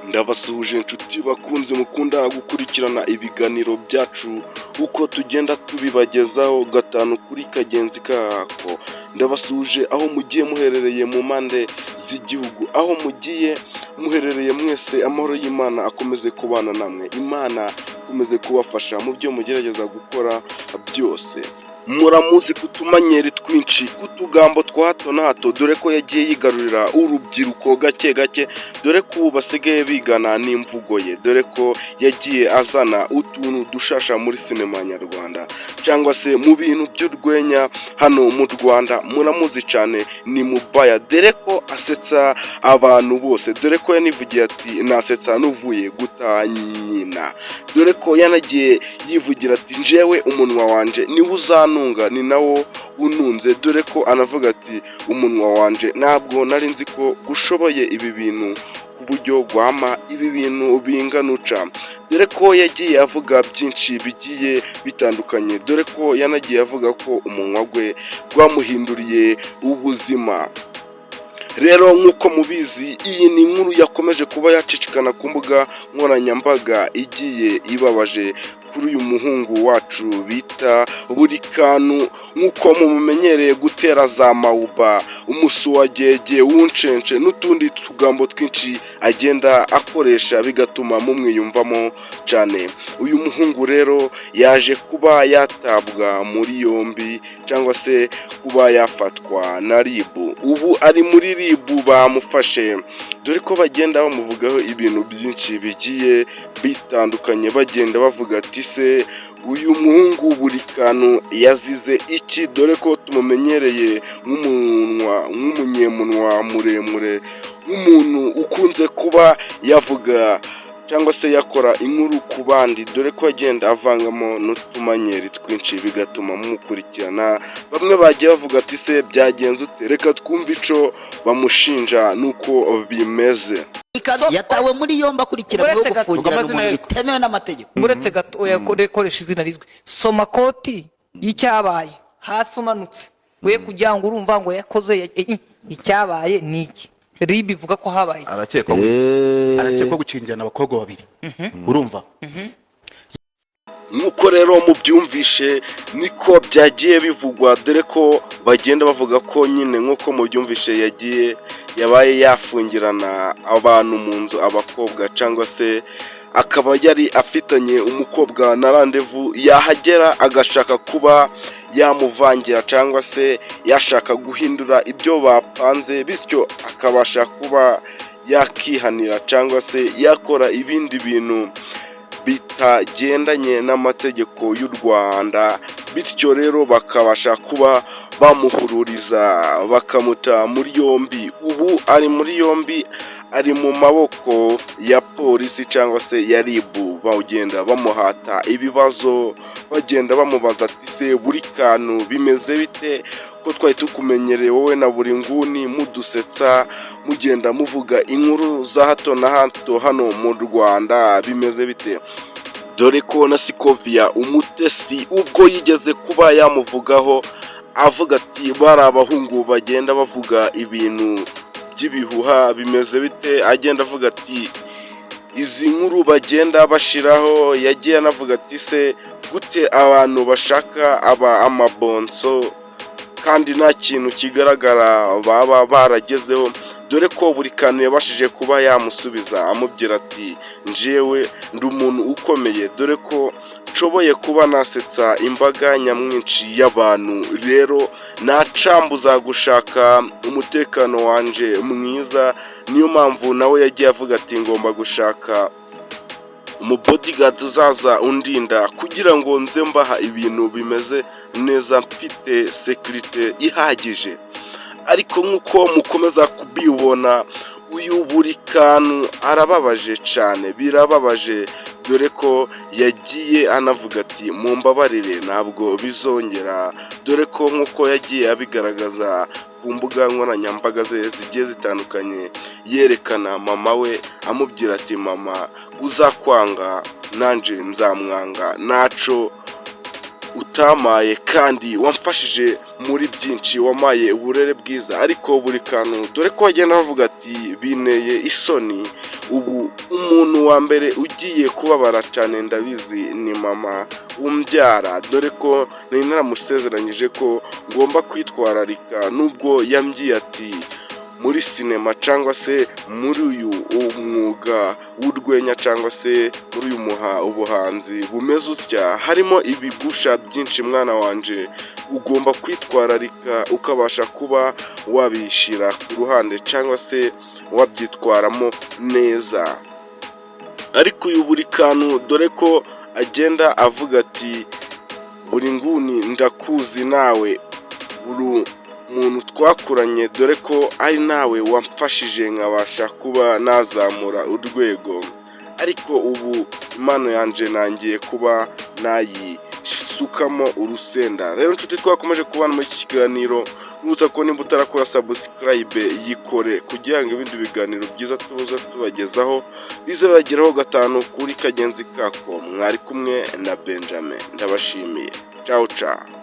Ndabasuhuje inshuti bakunze mukunda gukurikirana ibiganiro byacu uko tugenda tubibagezaho gatanu kuri kagenzi kako. Ndabasuhuje aho mugiye muherereye mu mpande z'igihugu, aho mugiye muherereye mwese, amahoro y'Imana akomeze kubana namwe, Imana ikomeze kubafasha mu byo mugerageza gukora byose. Muramuzi kutumanyeri twinshi, kutugambo twa hato na hato, dore ko yagiye yigarurira urubyiruko gake gake, dore ko ubu basigaye bigana n'imvugo ye, dore ko yagiye azana utuntu dushasha muri sinema nyarwanda cyangwa se mu bintu by'urwenya hano mu Rwanda. Muramuzi cyane, ni Mubaya, dore ko asetsa abantu bose, dore ko yanivugiye ati nasetsa n'uvuye guta nyina, dore ko yanagiye yivugira ati njyewe umunwa wanje niwe uzanunga ni nawo ununze, dore ko anavuga ati umunwa wanje ntabwo nari nzi ko gushoboye ibi bintu ku buryo gwama ibi bintu binganuca, dore ko yagiye avuga byinshi bigiye bitandukanye, dore ko yanagiye avuga ko umunwa gwe rwamuhinduriye ubuzima. Rero nk'uko mubizi, iyi ni inkuru yakomeje kuba yacicikana ku mbuga nkoranyambaga igiye ibabaje kuri uyu muhungu wacu bita Burikanu, nk'uko mumumenyereye gutera za mawuba, umusuwagege, wuncence n'utundi tugambo twinshi agenda akoresha bigatuma mumwiyumvamo cyane. Uyu muhungu rero yaje kuba yatabwa muri yombi cyangwa se kuba yafatwa na RIB. Ubu ari muri RIB bamufashe, dore ko bagenda bamuvugaho ibintu byinshi bigiye bitandukanye, bagenda bavuga ati se uyu muhungu Burikanu yazize iki, dore ko tumumenyereye nk'umunyemunwa muremure, nk'umuntu ukunze kuba yavuga cyangwa se yakora inkuru ku bandi, dore ko agenda avangamo n'utumanyeri twinshi bigatuma mumukurikirana. Bamwe bagiye bavuga ati se byagenze ute, reka twumve ico bamushinja nuko bimeze. Yatawe muri yombi akurikiranyweho gufungira umuntu bitemewe n'amategeko. Uretse gato yakoresha izina rizwi, soma koti y'icyabaye hasi umanutse, we kugira ngo urumva ngo yakoze icyabaye niki. RIB ivuga ko habaye arakekwa gukinjana abakobwa babiri, urumva. Nuko rero mubyumvishe niko byagiye bivugwa, dore ko bagenda bavuga ko nyine nk'uko mubyumvishe yabaye yafungirana abantu mu nzu, abakobwa, cyangwa se akaba yari afitanye umukobwa na randevu, yahagera agashaka kuba yamuvangira cyangwa se yashaka guhindura ibyo bapanze, bityo akabasha kuba yakihanira cyangwa se yakora ibindi bintu bitagendanye n'amategeko y'u Rwanda, bityo rero bakabasha kuba bamuhururiza bakamuta muri yombi. Ubu ari muri yombi, ari mu maboko ya polisi cyangwa se ya RIB, bagenda bamuhata ibibazo, bagenda bamubaza ati se Burikanu bimeze bite, ko twari tukumenyereye wowe na buri nguni mudusetsa, mugenda muvuga inkuru za hato na hato hano mu Rwanda, bimeze bite? Dore ko na Sikovia Umutesi ubwo yigeze kuba yamuvugaho avuga ati bari abahungu bagenda bavuga ibintu by'ibihuha, bimeze bite, agenda avuga ati izi nkuru bagenda bashiraho, yagiye anavuga ati se gute abantu bashaka amabonso kandi nta kintu kigaragara baba baragezeho, dore ko Burikanu yabashije kuba yamusubiza amubwira ati njyewe ndi umuntu ukomeye, dore ko nshoboye kuba nasetsa imbaga nyamwinshi y'abantu, rero nacambuza gushaka umutekano wanje mwiza, niyo mpamvu nawe yagiye avuga ati ngomba gushaka umubodyguard uzaza undinda kugira ngo nze mbaha ibintu bimeze neza, mfite security ihagije. Ariko nk'uko mukomeza kubibona, uyu Burikanu arababaje cyane, birababaje, dore ko yagiye anavuga ati mumbabarire ntabwo bizongera, dore ko nk'uko yagiye abigaragaza ku mbuga nkoranyambaga ze zigiye zitandukanye, yerekana mama we amubwira ati mama uzakwanga nanje nzamwanga, naco utamaye kandi wamfashije muri byinshi, wamaye uburere bwiza. Ariko Burikanu dore ko agenda bavuga ati bineye isoni, ubu wa mbere ugiye kubabara cyane ndabizi ni mama umbyara, dore ko nari naramusezeranyije ko ngomba kwitwararika, nubwo yambwiye ati muri sinema cyangwa se muri uyu umwuga w'urwenya cyangwa se muri uyu ubuhanzi bumeze utya harimo ibigusha byinshi mwana wanje, ugomba kwitwararika ukabasha kuba wabishyira ku ruhande cyangwa se wabyitwaramo neza. Ariko uyu buri kantu dore ko agenda avuga ati buri nguni ndakuzi nawe, buri muntu twakuranye, dore ko ari nawe wamfashije nkabasha kuba nazamura urwego, ariko ubu impano yanjye nangiye kuba nayisukamo urusenda. Rero inshuti twakomeje kubana muri iki kiganiro, nutsa ko nimba utarakora subscribe yikore kugira ngo ibindi biganiro byiza tuza tubagezaho bize bageraho gatanu kuri kagenzi kako. Mwari kumwe na Benjamin, ndabashimiye. Ciao ciao.